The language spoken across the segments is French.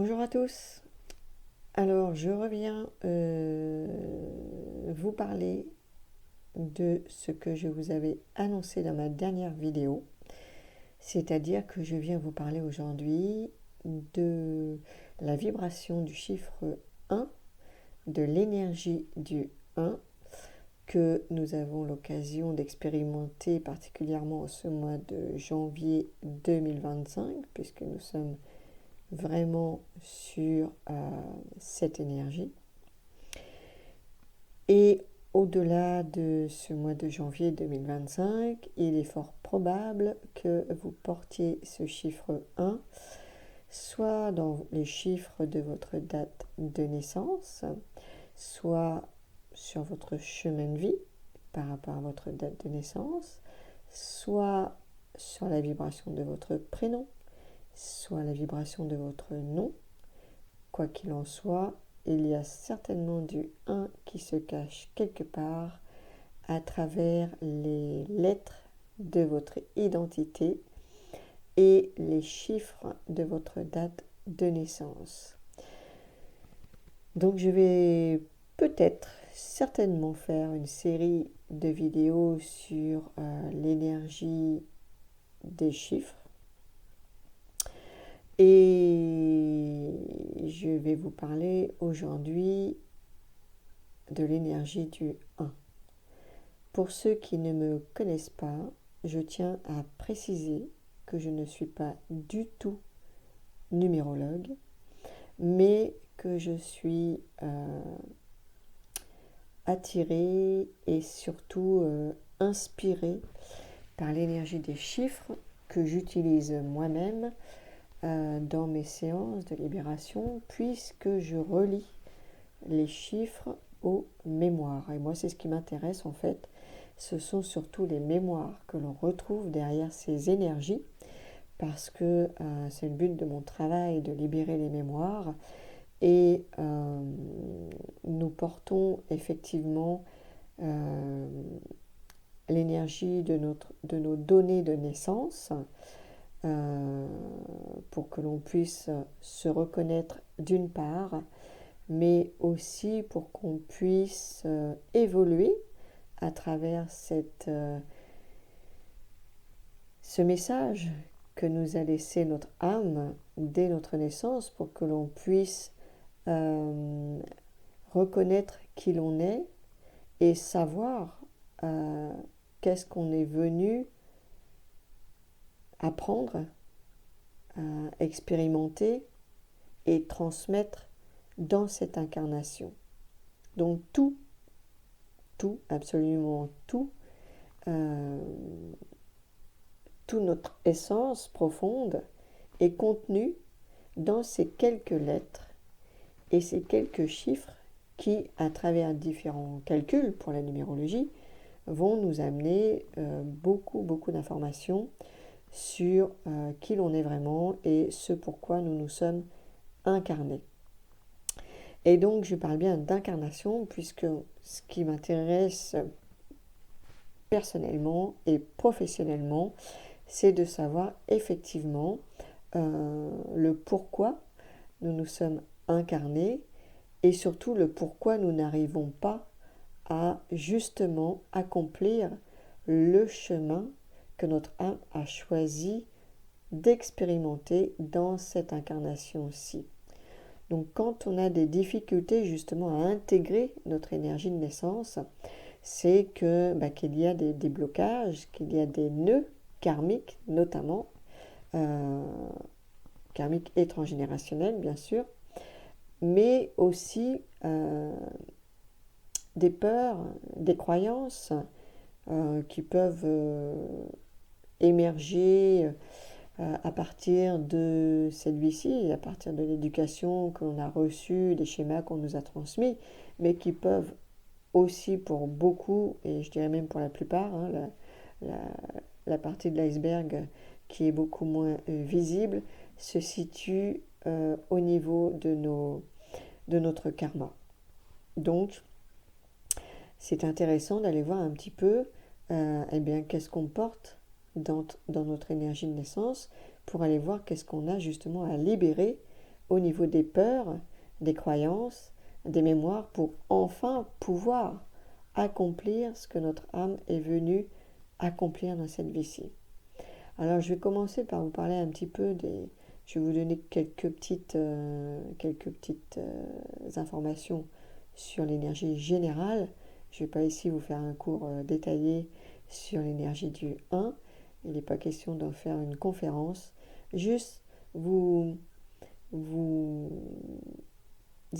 Bonjour à tous. Alors, je reviens vous parler de ce que je vous avais annoncé dans ma dernière vidéo. C'est-à-dire que je viens vous parler aujourd'hui de la vibration du chiffre 1, de l'énergie du 1 que nous avons l'occasion d'expérimenter particulièrement en ce mois de janvier 2025, puisque nous sommes vraiment sur cette énergie. Et au-delà de ce mois de janvier 2025, il est fort probable que vous portiez ce chiffre 1, soit dans les chiffres de votre date de naissance, soit sur votre chemin de vie par rapport à votre date de naissance, soit sur la vibration de votre prénom, soit la vibration de votre nom. Quoi qu'il en soit, il y a certainement du 1 qui se cache quelque part à travers les lettres de votre identité et les chiffres de votre date de naissance. Donc je vais peut-être, certainement faire une série de vidéos sur l'énergie des chiffres. Et je vais vous parler aujourd'hui de l'énergie du 1. Pour ceux qui ne me connaissent pas, je tiens à préciser que je ne suis pas du tout numérologue, mais que je suis attirée et surtout inspirée par l'énergie des chiffres que j'utilise moi-même dans mes séances de libération, puisque je relie les chiffres aux mémoires. Et moi, c'est ce qui m'intéresse en fait. Ce sont surtout les mémoires que l'on retrouve derrière ces énergies, parce que c'est le but de mon travail de libérer les mémoires. Et nous portons effectivement l'énergie de nos données de naissance, pour que l'on puisse se reconnaître d'une part, mais aussi pour qu'on puisse évoluer à travers ce message que nous a laissé notre âme dès notre naissance, pour que l'on puisse reconnaître qui l'on est et savoir qu'est-ce qu'on est venu apprendre, expérimenter et transmettre dans cette incarnation. Donc tout, absolument tout, toute notre essence profonde est contenue dans ces quelques lettres et ces quelques chiffres qui, à travers différents calculs pour la numérologie, vont nous amener beaucoup d'informations sur qui l'on est vraiment et ce pourquoi nous nous sommes incarnés. Et donc je parle bien d'incarnation, puisque ce qui m'intéresse personnellement et professionnellement, c'est de savoir effectivement le pourquoi nous nous sommes incarnés, et surtout le pourquoi nous n'arrivons pas à justement accomplir le chemin que notre âme a choisi d'expérimenter dans cette incarnation-ci. Donc quand on a des difficultés justement à intégrer notre énergie de naissance, c'est qu'il y a des blocages, qu'il y a des nœuds karmiques notamment, karmiques et transgénérationnels bien sûr, mais aussi des peurs, des croyances qui peuvent émerger à partir de cette vie-ci, à partir de l'éducation que l'on a reçue, des schémas qu'on nous a transmis, mais qui peuvent aussi pour beaucoup, et je dirais même pour la plupart, la partie de l'iceberg qui est beaucoup moins visible, se situe au niveau de notre karma. Donc, c'est intéressant d'aller voir un petit peu qu'est-ce qu'on porte dans notre énergie de naissance, pour aller voir qu'est-ce qu'on a justement à libérer au niveau des peurs, des croyances, des mémoires, pour enfin pouvoir accomplir ce que notre âme est venue accomplir dans cette vie-ci. Alors je vais commencer par vous parler un petit peu des... Je vais vous donner quelques petites informations sur l'énergie générale. Je ne vais pas ici vous faire un cours détaillé sur l'énergie du 1. Il n'est pas question d'en faire une conférence. Juste vous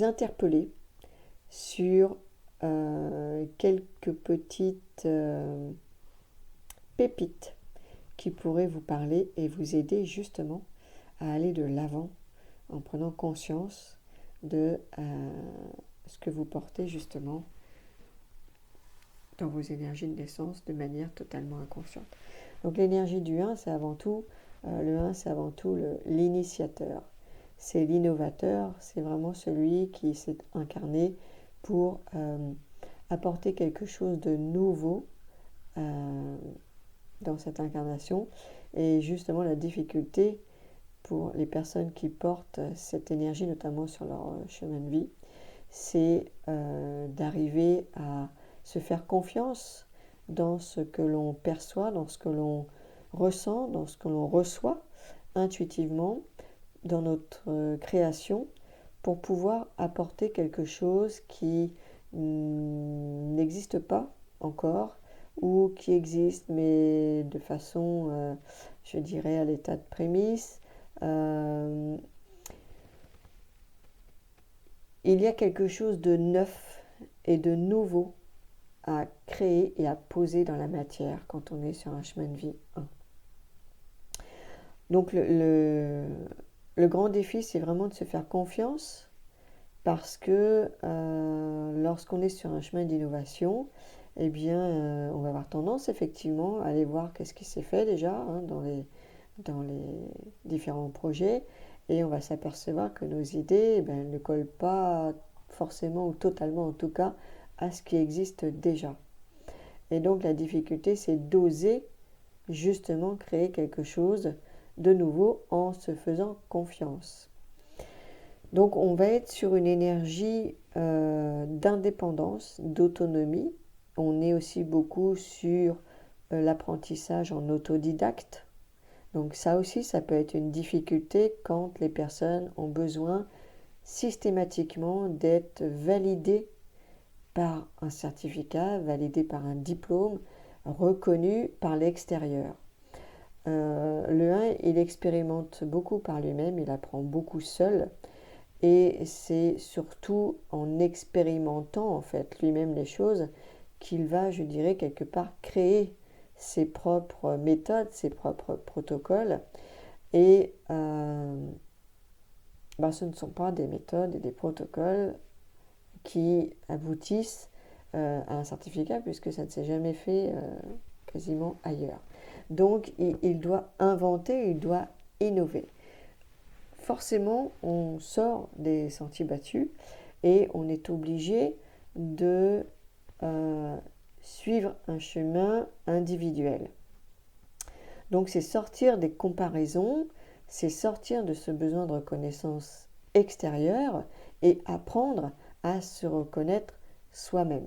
interpeller sur quelques petites pépites qui pourraient vous parler et vous aider justement à aller de l'avant en prenant conscience de ce que vous portez justement dans vos énergies de naissance de manière totalement inconsciente. Donc l'énergie du 1, c'est avant tout, le 1, c'est avant tout l'initiateur. C'est l'innovateur, c'est vraiment celui qui s'est incarné pour apporter quelque chose de nouveau dans cette incarnation. Et justement, la difficulté pour les personnes qui portent cette énergie, notamment sur leur chemin de vie, c'est d'arriver à se faire confiance dans ce que l'on perçoit, dans ce que l'on ressent, dans ce que l'on reçoit intuitivement dans notre création pour pouvoir apporter quelque chose qui n'existe pas encore ou qui existe mais de façon, je dirais, à l'état de prémisse. Il y a quelque chose de neuf et de nouveau à créer et à poser dans la matière quand on est sur un chemin de vie 1. Donc le grand défi, c'est vraiment de se faire confiance parce que lorsqu'on est sur un chemin d'innovation, eh bien, on va avoir tendance effectivement à aller voir qu'est-ce qui s'est fait déjà dans les différents projets et on va s'apercevoir que nos idées ne collent pas forcément ou totalement en tout cas à ce qui existe déjà. Et donc la difficulté, c'est d'oser justement créer quelque chose de nouveau en se faisant confiance. Donc on va être sur une énergie d'indépendance, d'autonomie. On est aussi beaucoup sur l'apprentissage en autodidacte. Donc ça aussi, ça peut être une difficulté quand les personnes ont besoin systématiquement d'être validées par un certificat, validées par un diplôme, reconnu par l'extérieur. Le 1, il expérimente beaucoup par lui-même, il apprend beaucoup seul. Et c'est surtout en expérimentant en fait lui-même les choses qu'il va, je dirais, quelque part créer ses propres méthodes, ses propres protocoles. Et ce ne sont pas des méthodes et des protocoles qui aboutissent à un certificat puisque ça ne s'est jamais fait quasiment ailleurs. Donc il doit inventer, il doit innover. Forcément, on sort des sentiers battus et on est obligé de suivre un chemin individuel. Donc c'est sortir des comparaisons, c'est sortir de ce besoin de reconnaissance extérieure et apprendre à se reconnaître soi-même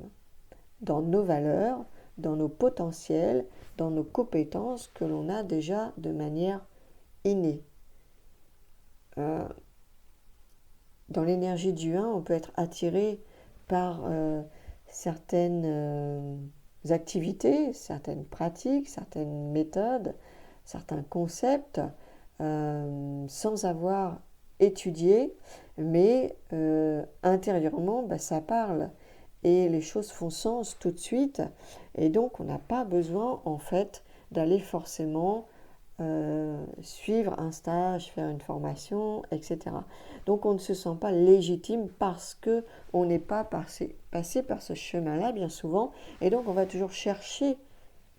dans nos valeurs, dans nos potentiels, dans nos compétences que l'on a déjà de manière innée. Dans l'énergie du 1, on peut être attiré par certaines activités, certaines pratiques, certaines méthodes, certains concepts, sans avoir étudié, mais intérieurement, ça parle et les choses font sens tout de suite. Et donc, on n'a pas besoin, en fait, d'aller forcément suivre un stage, faire une formation, etc. Donc on ne se sent pas légitime parce qu'on n'est pas passé par ce chemin-là bien souvent, et donc on va toujours chercher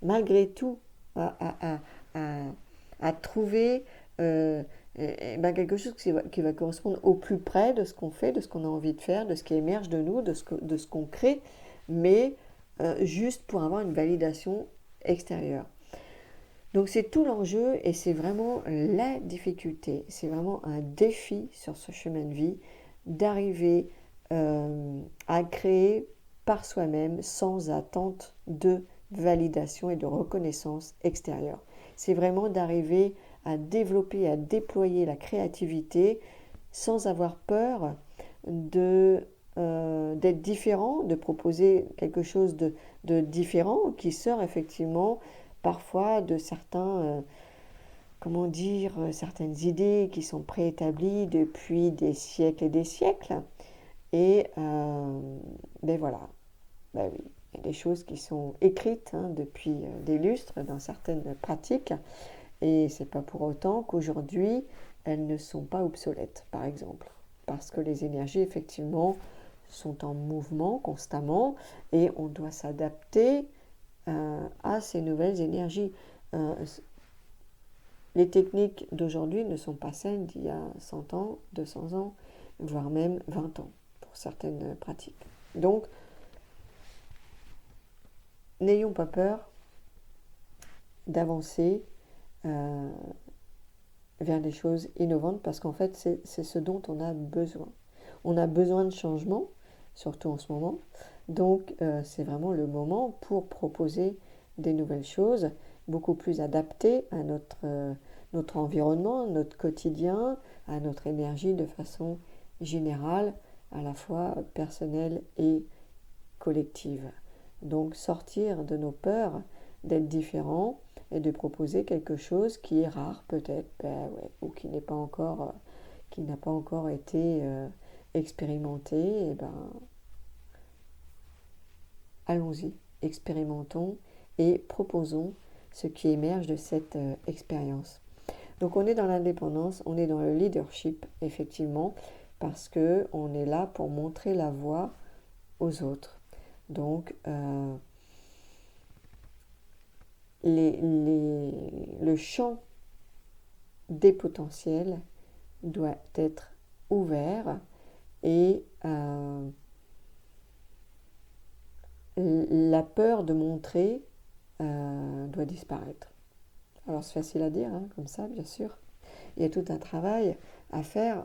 malgré tout à trouver quelque chose qui va correspondre au plus près de ce qu'on fait, de ce qu'on a envie de faire, de ce qui émerge de nous, de ce qu'on crée, mais juste pour avoir une validation extérieure. Donc c'est tout l'enjeu et c'est vraiment la difficulté, c'est vraiment un défi sur ce chemin de vie d'arriver à créer par soi-même sans attente de validation et de reconnaissance extérieure. C'est vraiment d'arriver à développer, à déployer la créativité sans avoir peur d'être différent, de proposer quelque chose de différent qui sort effectivement parfois de comment dire, certaines idées qui sont préétablies depuis des siècles et des siècles. Et ben voilà, ben oui, il y a des choses qui sont écrites depuis des lustres dans certaines pratiques, et c'est pas pour autant qu'aujourd'hui elles ne sont pas obsolètes, par exemple, parce que les énergies effectivement sont en mouvement constamment et on doit s'adapter à ces nouvelles énergies. Euh, les techniques d'aujourd'hui ne sont pas celles d'il y a 100 ans, 200 ans, voire même 20 ans pour certaines pratiques. Donc, n'ayons pas peur d'avancer vers des choses innovantes parce qu'en fait, c'est ce dont on a besoin. On a besoin de changement, surtout en ce moment. Donc, c'est vraiment le moment pour proposer des nouvelles choses, beaucoup plus adaptées à notre environnement, notre quotidien, à notre énergie de façon générale, à la fois personnelle et collective. Donc, sortir de nos peurs d'être différents et de proposer quelque chose qui est rare peut-être, ou qui n'a pas encore été expérimenté, et allons-y, expérimentons et proposons ce qui émerge de cette expérience. Donc on est dans l'indépendance, on est dans le leadership, effectivement, parce qu'on est là pour montrer la voie aux autres. Donc le champ des potentiels doit être ouvert et la peur de montrer doit disparaître. Alors c'est facile à dire, comme ça, bien sûr. Il y a tout un travail à faire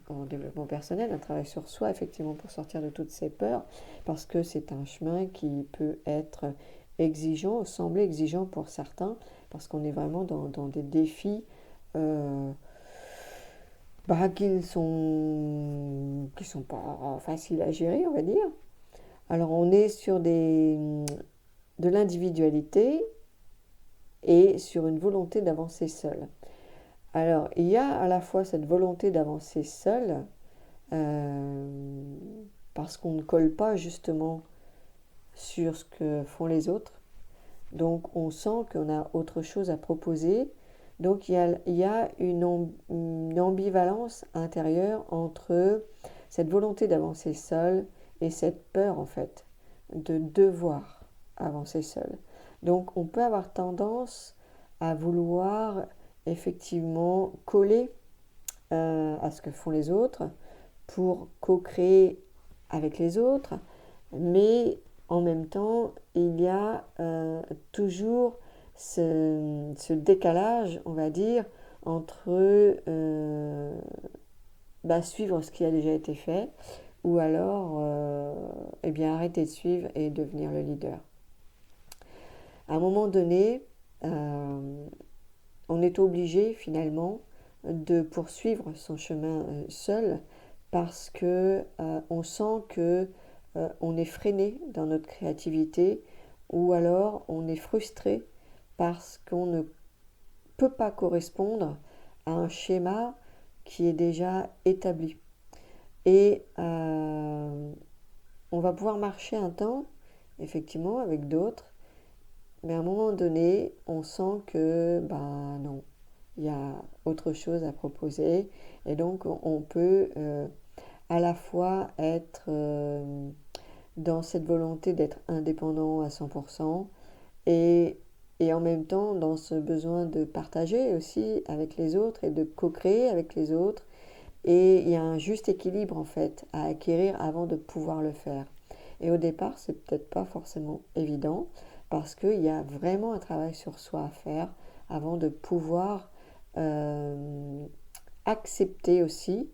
en développement personnel, un travail sur soi, effectivement, pour sortir de toutes ces peurs, parce que c'est un chemin qui peut être exigeant, sembler exigeant pour certains, parce qu'on est vraiment dans des défis qui ne sont pas faciles à gérer, on va dire. Alors on est sur de l'individualité et sur une volonté d'avancer seul. Alors il y a à la fois cette volonté d'avancer seul, parce qu'on ne colle pas justement sur ce que font les autres. Donc on sent qu'on a autre chose à proposer. Donc il y a une ambivalence intérieure entre cette volonté d'avancer seul et cette peur en fait de devoir avancer seul. Donc on peut avoir tendance à vouloir effectivement coller à ce que font les autres pour co-créer avec les autres, mais en même temps, il y a toujours ce décalage, on va dire, entre suivre ce qui a déjà été fait ou alors arrêter de suivre et devenir le leader. À un moment donné, on est obligé finalement de poursuivre son chemin seul parce que on sent que on est freiné dans notre créativité ou alors on est frustré parce qu'on ne peut pas correspondre à un schéma qui est déjà établi. Et on va pouvoir marcher un temps, effectivement, avec d'autres, mais à un moment donné, on sent que, non, il y a autre chose à proposer. Et donc, on peut à la fois être dans cette volonté d'être indépendant à 100% et en même temps dans ce besoin de partager aussi avec les autres et de co-créer avec les autres. Et il y a un juste équilibre en fait à acquérir avant de pouvoir le faire. Et au départ, c'est peut-être pas forcément évident parce qu'il y a vraiment un travail sur soi à faire avant de pouvoir accepter aussi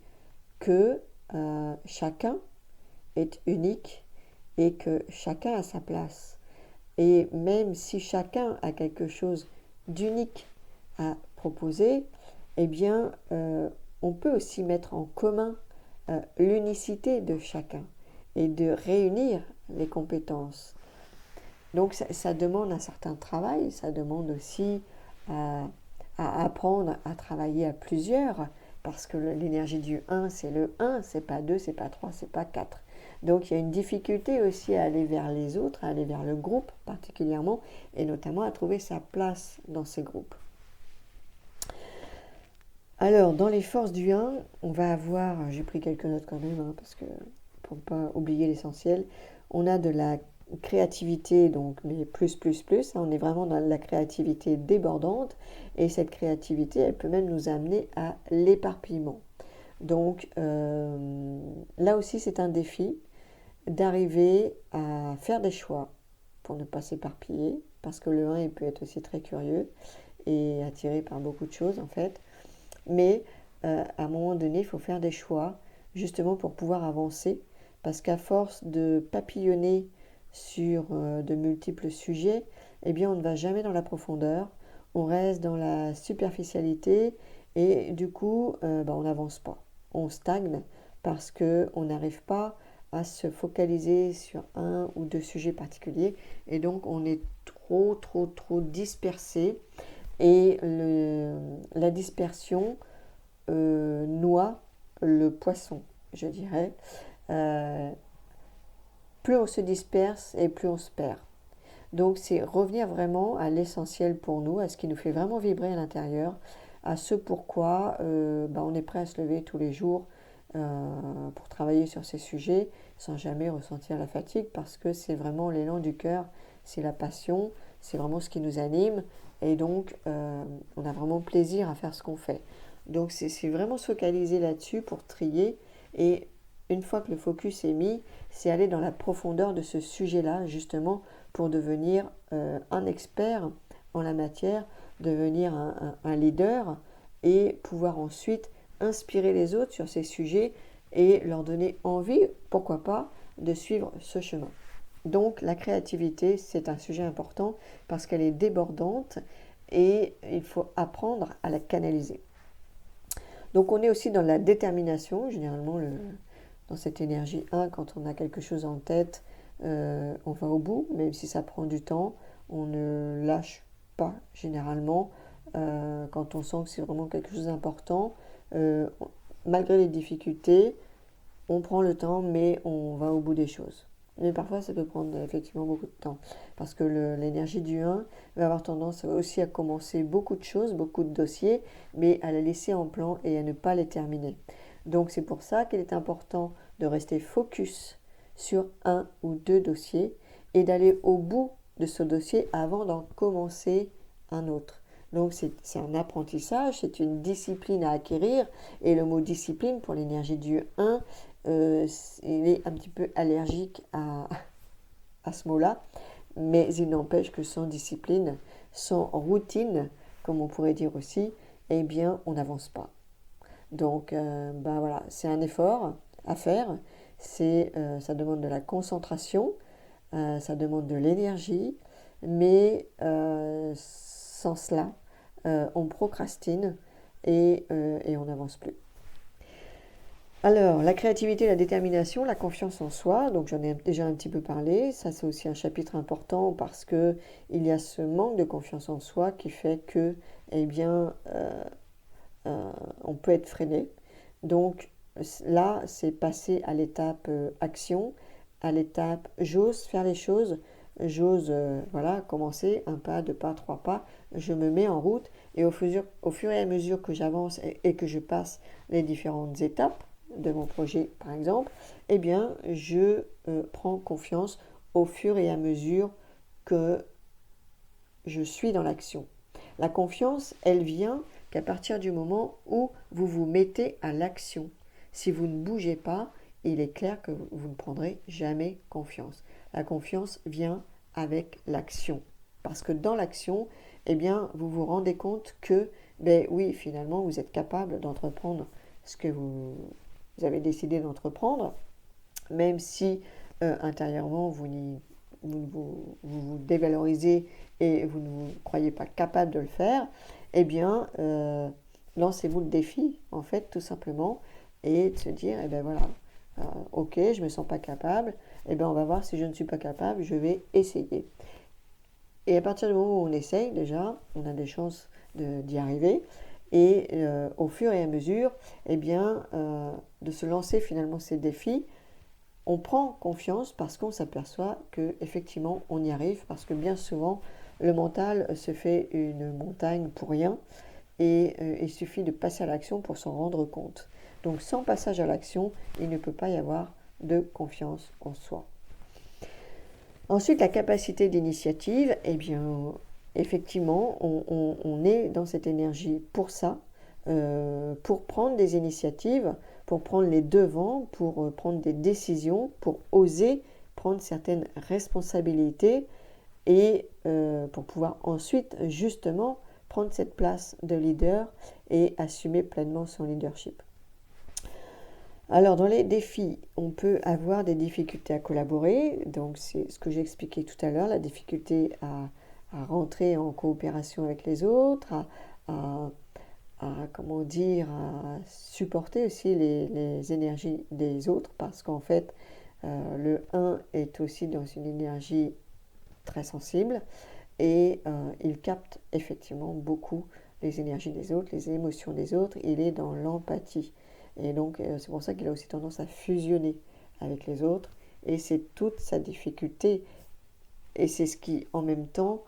que chacun est unique et que chacun a sa place. Et même si chacun a quelque chose d'unique à proposer, eh bien, on peut aussi mettre en commun l'unicité de chacun et de réunir les compétences. Donc ça demande un certain travail, ça demande aussi à apprendre à travailler à plusieurs, parce que l'énergie du 1, c'est le 1, c'est pas 2, c'est pas 3, c'est pas 4. Donc il y a une difficulté aussi à aller vers les autres, à aller vers le groupe particulièrement, et notamment à trouver sa place dans ces groupes. Alors, dans les forces du 1, on va avoir, j'ai pris quelques notes quand même, parce que pour ne pas oublier l'essentiel, on a de la créativité, donc, mais plus, on est vraiment dans la créativité débordante, et cette créativité, elle peut même nous amener à l'éparpillement. Donc, là aussi, c'est un défi d'arriver à faire des choix pour ne pas s'éparpiller, parce que le 1, il peut être aussi très curieux et attiré par beaucoup de choses, en fait. Mais à un moment donné, il faut faire des choix justement pour pouvoir avancer, parce qu'à force de papillonner sur de multiples sujets, eh bien on ne va jamais dans la profondeur, on reste dans la superficialité et du coup on n'avance pas, on stagne parce qu'on n'arrive pas à se focaliser sur un ou deux sujets particuliers et donc on est trop dispersé. Et la dispersion noie le poisson, je dirais. Plus on se disperse et plus on se perd. Donc c'est revenir vraiment à l'essentiel pour nous, à ce qui nous fait vraiment vibrer à l'intérieur, à ce pourquoi on est prêt à se lever tous les jours pour travailler sur ces sujets sans jamais ressentir la fatigue, parce que c'est vraiment l'élan du cœur, c'est la passion, c'est vraiment ce qui nous anime, et donc on a vraiment plaisir à faire ce qu'on fait. Donc c'est vraiment se focaliser là-dessus pour trier, et une fois que le focus est mis, c'est aller dans la profondeur de ce sujet-là, justement pour devenir un expert en la matière, devenir un leader et pouvoir ensuite inspirer les autres sur ces sujets et leur donner envie, pourquoi pas, de suivre ce chemin. Donc la créativité, c'est un sujet important parce qu'elle est débordante et il faut apprendre à la canaliser. Donc on est aussi dans la détermination, généralement dans cette énergie 1, quand on a quelque chose en tête, on va au bout, même si ça prend du temps, on ne lâche pas généralement. Quand on sent que c'est vraiment quelque chose d'important, malgré les difficultés, on prend le temps, mais on va au bout des choses. Mais parfois, ça peut prendre effectivement beaucoup de temps, parce que l'énergie du 1 va avoir tendance aussi à commencer beaucoup de choses, beaucoup de dossiers, mais à les laisser en plan et à ne pas les terminer. Donc c'est pour ça qu'il est important de rester focus sur un ou deux dossiers et d'aller au bout de ce dossier avant d'en commencer un autre. Donc c'est un apprentissage, c'est une discipline à acquérir, et le mot discipline pour l'énergie du 1, il est un petit peu allergique à ce mot-là, mais il n'empêche que sans discipline, sans routine, comme on pourrait dire aussi, eh bien on n'avance pas. Donc voilà, c'est un effort à faire, ça demande de la concentration, ça demande de l'énergie, mais sans cela, on procrastine et on n'avance plus. Alors, la créativité, la détermination, la confiance en soi, donc j'en ai déjà un petit peu parlé, ça c'est aussi un chapitre important parce que il y a ce manque de confiance en soi qui fait que, eh bien, on peut être freiné. Donc là, c'est passer à l'étape action, à l'étape j'ose faire les choses, j'ose commencer un pas, deux pas, trois pas, je me mets en route et au fur et à mesure que j'avance et que je passe les différentes étapes de mon projet par exemple, eh bien je prends confiance au fur et à mesure que je suis dans l'action. La confiance, elle vient qu'à partir du moment où vous vous mettez à l'action. Si vous ne bougez pas, il est clair que vous ne prendrez jamais confiance. La confiance vient avec l'action. Parce que dans l'action, eh bien, vous vous rendez compte que, ben oui, finalement, vous êtes capable d'entreprendre ce que vous avez décidé d'entreprendre, même si intérieurement, vous dévalorisez et vous ne vous croyez pas capable de le faire, eh bien, lancez-vous le défi, en fait, tout simplement, et de se dire, eh bien voilà, ok, je ne me sens pas capable, eh bien on va voir si je ne suis pas capable, je vais essayer. Et à partir du moment où on essaye, déjà, on a des chances d'y arriver, et au fur et à mesure, eh bien, de se lancer finalement ces défis, on prend confiance parce qu'on s'aperçoit qu'effectivement on y arrive, parce que bien souvent le mental se fait une montagne pour rien et il suffit de passer à l'action pour s'en rendre compte. Donc sans passage à l'action, il ne peut pas y avoir de confiance en soi. Ensuite, la capacité d'initiative, eh bien effectivement on est dans cette énergie pour ça, pour prendre des initiatives, pour prendre les devants, pour prendre des décisions, pour oser prendre certaines responsabilités et pour pouvoir ensuite justement prendre cette place de leader et assumer pleinement son leadership. Alors dans les défis, on peut avoir des difficultés à collaborer, donc c'est ce que j'ai expliqué tout à l'heure, la difficulté à rentrer en coopération avec les autres, comment dire, à supporter aussi les énergies des autres, parce qu'en fait, le 1 est aussi dans une énergie très sensible et il capte effectivement beaucoup les énergies des autres, les émotions des autres, il est dans l'empathie. Et donc, c'est pour ça qu'il a aussi tendance à fusionner avec les autres, et c'est toute sa difficulté, et c'est ce qui, en même temps,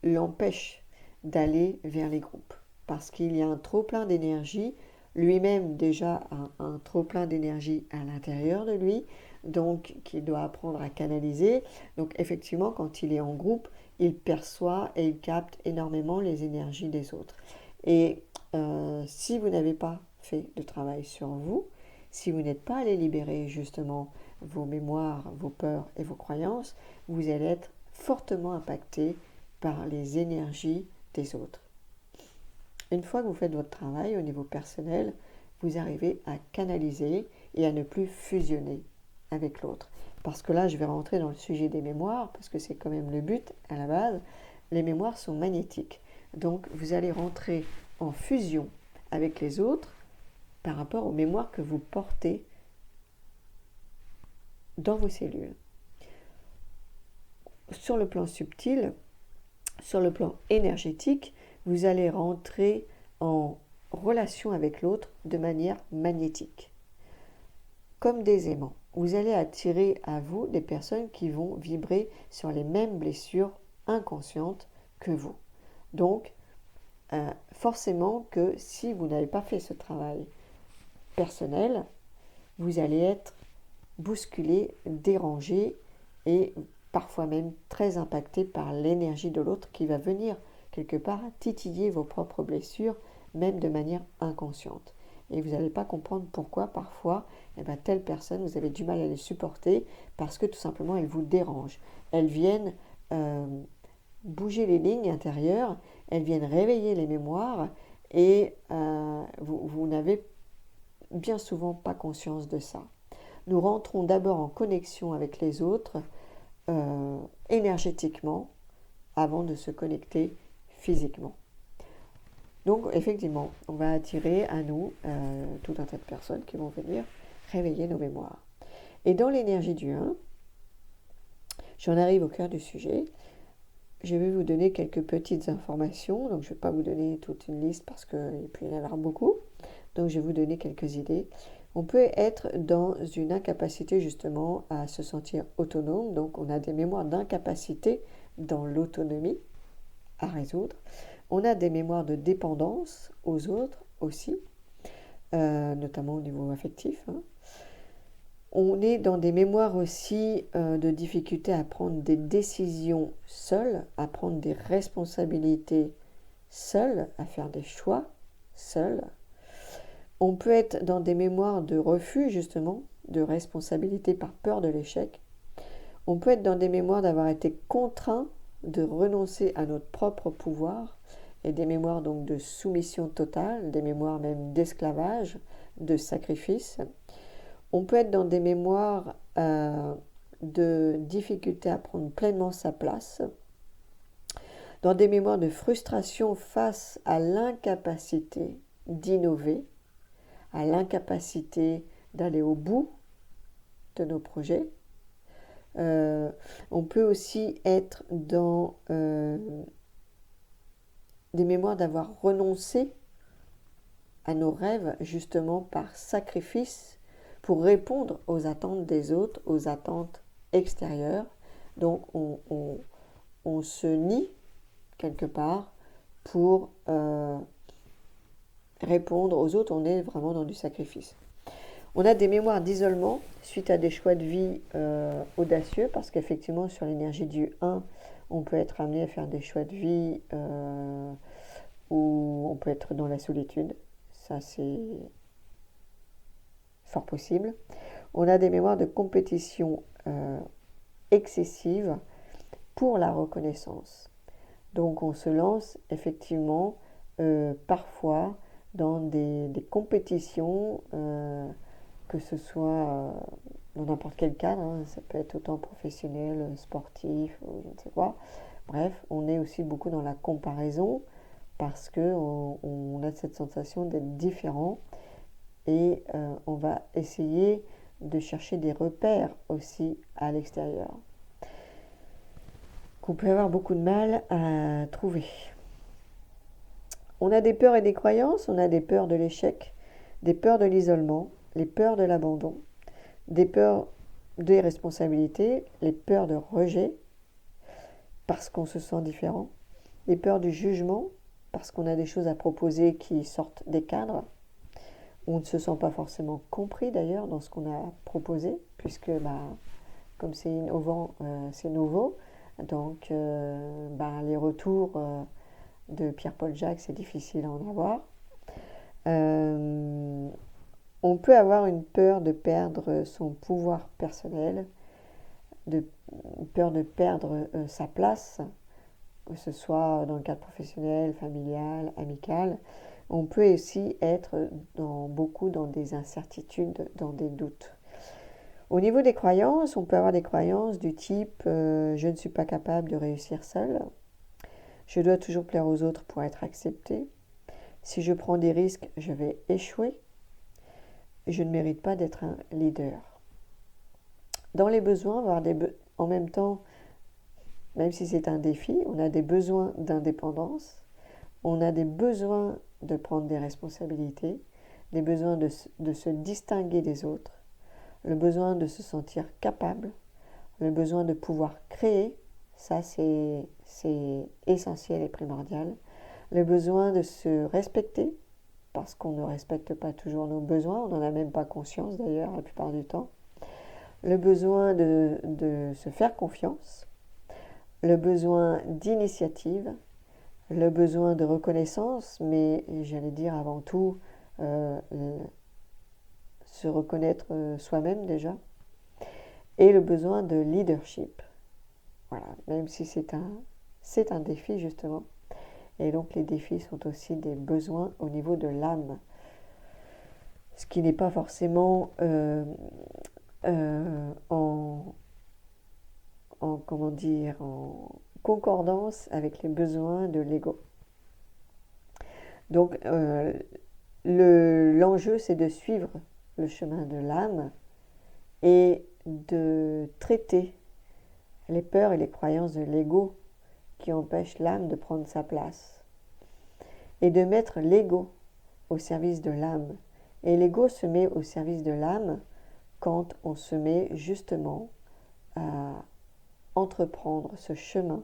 l'empêche d'aller vers les groupes. Parce qu'il y a un trop-plein d'énergie, lui-même déjà a un trop-plein d'énergie à l'intérieur de lui, donc qu'il doit apprendre à canaliser. Donc effectivement, quand il est en groupe, il perçoit et il capte énormément les énergies des autres. Et si vous n'avez pas fait de travail sur vous, si vous n'êtes pas allé libérer justement vos mémoires, vos peurs et vos croyances, vous allez être fortement impacté par les énergies des autres. Une fois que vous faites votre travail au niveau personnel, vous arrivez à canaliser et à ne plus fusionner avec l'autre. Parce que là, je vais rentrer dans le sujet des mémoires, parce que c'est quand même le but à la base. Les mémoires sont magnétiques. Donc, vous allez rentrer en fusion avec les autres par rapport aux mémoires que vous portez dans vos cellules. Sur le plan subtil, sur le plan énergétique, vous allez rentrer en relation avec l'autre de manière magnétique. Comme des aimants, vous allez attirer à vous des personnes qui vont vibrer sur les mêmes blessures inconscientes que vous. Donc, forcément que si vous n'avez pas fait ce travail personnel, vous allez être bousculé, dérangé et parfois même très impacté par l'énergie de l'autre qui va venir quelque part titiller vos propres blessures, même de manière inconsciente. Et vous n'allez pas comprendre pourquoi parfois telle personne, vous avez du mal à les supporter parce que tout simplement elles vous dérangent. Elles viennent bouger les lignes intérieures, elles viennent réveiller les mémoires et vous n'avez bien souvent pas conscience de ça. Nous rentrons d'abord en connexion avec les autres énergétiquement avant de se connecter physiquement. Donc effectivement, on va attirer à nous tout un tas de personnes qui vont venir réveiller nos mémoires. Et dans l'énergie du 1, j'en arrive au cœur du sujet. Je vais vous donner quelques petites informations, donc je ne vais pas vous donner toute une liste parce qu'il peut y en avoir beaucoup. Donc je vais vous donner quelques idées. On peut être dans une incapacité justement à se sentir autonome, donc on a des mémoires d'incapacité dans l'autonomie à résoudre. On a des mémoires de dépendance aux autres aussi, notamment au niveau affectif. On est dans des mémoires aussi de difficulté à prendre des décisions seules, à prendre des responsabilités seules, à faire des choix seuls. On peut être dans des mémoires de refus, justement, de responsabilité par peur de l'échec. On peut être dans des mémoires d'avoir été contraint de renoncer à notre propre pouvoir et des mémoires donc de soumission totale, des mémoires même d'esclavage, de sacrifice. On peut être dans des mémoires de difficulté à prendre pleinement sa place, dans des mémoires de frustration face à l'incapacité d'innover, à l'incapacité d'aller au bout de nos projets. On peut aussi être dans des mémoires d'avoir renoncé à nos rêves justement par sacrifice pour répondre aux attentes des autres, aux attentes extérieures. Donc on se nie quelque part pour répondre aux autres, on est vraiment dans du sacrifice. On a des mémoires d'isolement suite à des choix de vie audacieux, parce qu'effectivement sur l'énergie du 1, on peut être amené à faire des choix de vie où on peut être dans la solitude. Ça, c'est fort possible. On a des mémoires de compétition excessive pour la reconnaissance. Donc on se lance effectivement parfois dans des compétitions, que ce soit dans n'importe quel cadre, hein, ça peut être autant professionnel, sportif, ou je ne sais quoi. Bref, on est aussi beaucoup dans la comparaison parce qu'on a cette sensation d'être différent et on va essayer de chercher des repères aussi à l'extérieur qu'on peut avoir beaucoup de mal à trouver. On a des peurs et des croyances, on a des peurs de l'échec, des peurs de l'isolement, les peurs de l'abandon, des peurs des responsabilités, les peurs de rejet, parce qu'on se sent différent, les peurs du jugement, parce qu'on a des choses à proposer qui sortent des cadres. On ne se sent pas forcément compris d'ailleurs dans ce qu'on a proposé, puisque comme c'est innovant, c'est nouveau. Donc les retours de Pierre-Paul Jacques, c'est difficile à en avoir. On peut avoir une peur de perdre son pouvoir personnel, peur de perdre sa place, que ce soit dans le cadre professionnel, familial, amical. On peut aussi être beaucoup dans des incertitudes, dans des doutes. Au niveau des croyances, on peut avoir des croyances du type je ne suis pas capable de réussir seul, je dois toujours plaire aux autres pour être accepté, si je prends des risques, je vais échouer, je ne mérite pas d'être un leader. Dans les besoins, en même temps, même si c'est un défi, on a des besoins d'indépendance, on a des besoins de prendre des responsabilités, des besoins de se distinguer des autres, le besoin de se sentir capable, le besoin de pouvoir créer, ça c'est essentiel et primordial, le besoin de se respecter, parce qu'on ne respecte pas toujours nos besoins, on n'en a même pas conscience d'ailleurs la plupart du temps, le besoin de se faire confiance, le besoin d'initiative, le besoin de reconnaissance, mais j'allais dire avant tout se reconnaître soi-même déjà, et le besoin de leadership. Voilà, même si c'est un défi justement. Et donc les défis sont aussi des besoins au niveau de l'âme. Ce qui n'est pas forcément en concordance avec les besoins de l'ego. Donc l'enjeu c'est de suivre le chemin de l'âme et de traiter les peurs et les croyances de l'ego qui empêchent l'âme de prendre sa place. Et de mettre l'ego au service de l'âme. Et l'ego se met au service de l'âme quand on se met justement à entreprendre ce chemin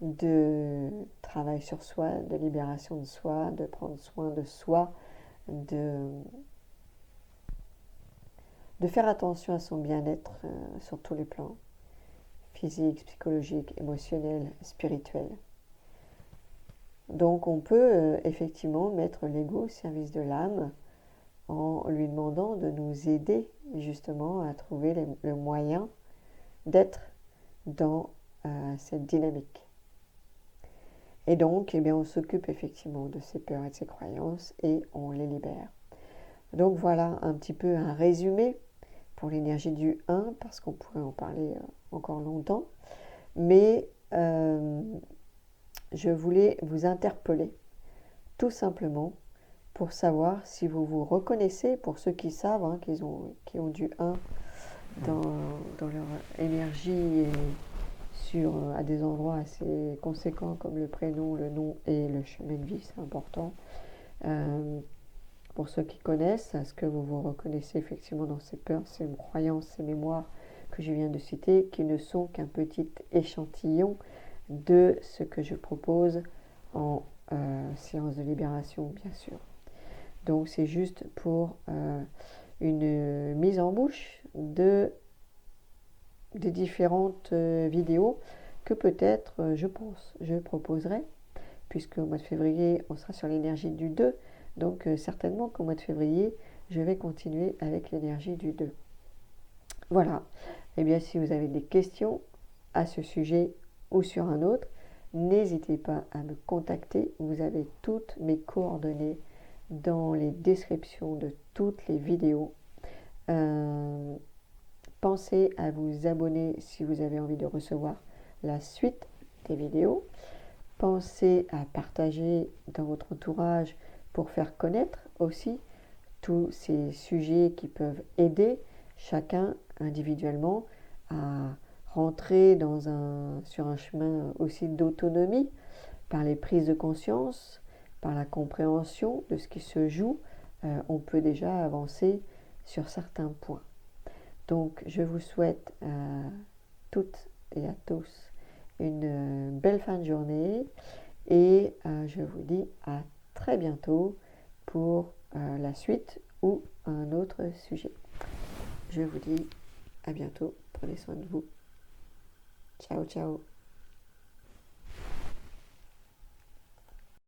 de travail sur soi, de libération de soi, de prendre soin de soi, de faire attention à son bien-être sur tous les plans, physique, psychologique, émotionnel, spirituel. Donc on peut effectivement mettre l'ego au service de l'âme en lui demandant de nous aider justement à trouver le moyen d'être dans cette dynamique. Et donc, eh bien, on s'occupe effectivement de ces peurs et de ces croyances et on les libère. Donc voilà un petit peu un résumé pour l'énergie du 1, parce qu'on pourrait en parler encore longtemps. Mais je voulais vous interpeller, tout simplement, pour savoir si vous vous reconnaissez, pour ceux qui savent, hein, qui ont du 1 dans leur énergie et à des endroits assez conséquents comme le prénom, le nom et le chemin de vie, c'est important. Pour ceux qui connaissent, est-ce que vous vous reconnaissez effectivement dans ces peurs, ces croyances, ces mémoires que je viens de citer, qui ne sont qu'un petit échantillon de ce que je propose en séance de libération, bien sûr. Donc c'est juste pour une mise en bouche des différentes vidéos que peut-être, je pense, je proposerai, puisque au mois de février, on sera sur l'énergie du 2, donc certainement qu'au mois de février, je vais continuer avec l'énergie du 2. Voilà. Eh bien, si vous avez des questions à ce sujet ou sur un autre, n'hésitez pas à me contacter. Vous avez toutes mes coordonnées dans les descriptions de toutes les vidéos. Pensez à vous abonner si vous avez envie de recevoir la suite des vidéos. Pensez à partager dans votre entourage pour faire connaître aussi tous ces sujets qui peuvent aider chacun individuellement à rentrer sur un chemin aussi d'autonomie par les prises de conscience, par la compréhension de ce qui se joue. On peut déjà avancer sur certains points. Donc je vous souhaite à toutes et à tous une belle fin de journée et je vous dis à très bientôt pour la suite ou un autre sujet. Je vous dis à bientôt, prenez soin de vous. Ciao, ciao.